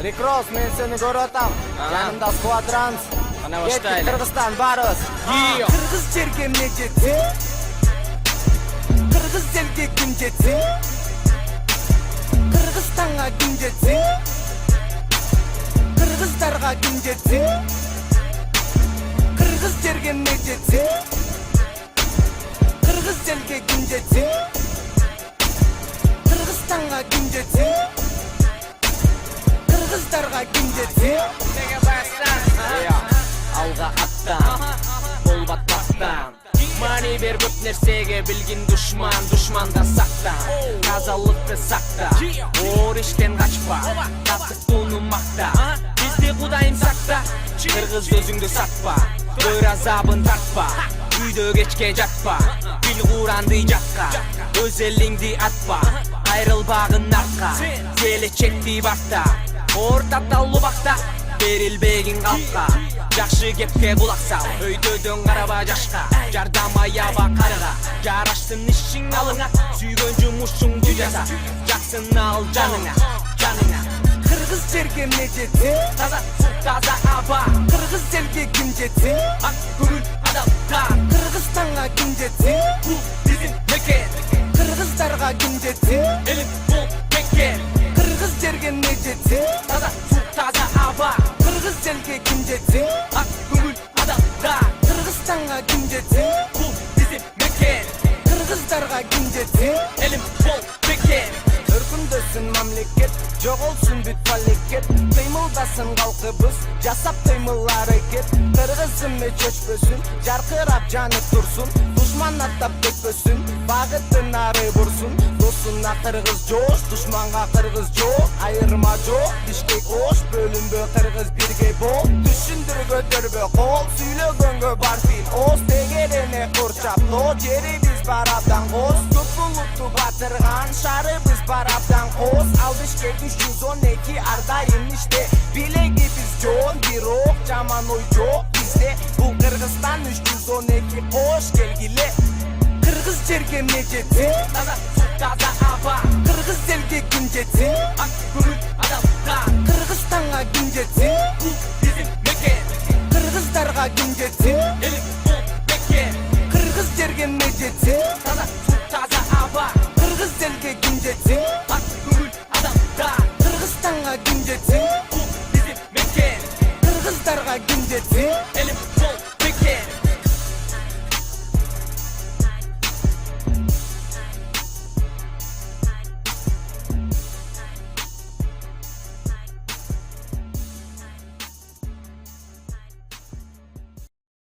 Rick Ross, men seni görüyotam. Yanımda Squadrons. Ana başlayalım. Kettik Kırgızstan barız. Kırgız jerge ne jetsin? Kırgız elge kim jetsin? Kırgızstan'a kim jetsin? Kırgızlarga kim jetsin? Kırgız jerge ne jetsin? Kırgız elge kim jetsin? Kırgızstan'a kim jetsin? Kırgızlarga kim jetsin? Alga attan, bol batmaktan. Mani ber köp nersege bilgin düşmanda saktan. Тазалыкты сакта, оор иштен качпа. Таттыктууну макта, бизди Кудайым сакта. Кыргыз өзүңдү сатпа, өр азабын тартпа. Үйдө кечке жатпа, бил Куранды жакка. Өз элиңди атпа, айрылбагын артка. Келечекти бакта, ортада убакта. Берилбегин калпка, жакшы кепке кулак сал. Өйдөдөн караба жашка, жардам аяба карыга. Жараштын ишиң алыңа, сүйгөн жумушуңду жаса. Жаксын ал жаныңа, жаныңа. Kırgız jerge ne jetsin? Таза суу, таза аба. Kırgız elge kim jetsin? Ак көңүл адамдар. Kırgızstan'a kim jetsin? Бул биздин мекен. Kırgızlarga kim jetsin? Элим бул мекен. Kırgız jerge ne jetsin? Таза суу, таза аба. Kırgız elge kim jetsin? Ак көңүл адамдар. Kırgızstan'a kim jetsin? Бул биздин мекен. Kırgızlarga kim jetsin? Элим бул мекен. Өркүндөсүн мамлекет, жоголсун бүт палекет. Кыймылдасын калкыбыз, жасап кыймыл аракет. Кыргызым чөчпөсүн, жаркырап жанып турсун. Душман аттап кетпөсүн, багытын ары бурсун. Досуна кыргыз жош, душманга кыргыз жок. Айырма жок, бишкек ош, бөлүнбө кыргыз бирге бол. Түшүндүр көтөрбө кол, сүйлөгөнгө бар тил. Оз тегерене курчап, то жери биз бар абдан коз. Көп булутту батырган, шарыбыз бар абдан коз. Ал Бишкек 312 ардайым иште. Билеги биз жон, бирок жаман ой жок бизде. Бул Кыргызстан 312 кош келгиле. Kırgız jerge ne jetsin? Таза суу, таза аба. Kırgız elge kim jetsin? Ак көңүл адамдар. Kırgızstan'a kim jetsin? Бул биздин мекен. Kırgızlarga kim jetsin? Элим бул мекен. Kırgız jerge ne jetsin? Таза суу, таза аба. Kırgız elge kim jetsin? Ак көңүл адамдар. Kırgızstan'a kim jetsin?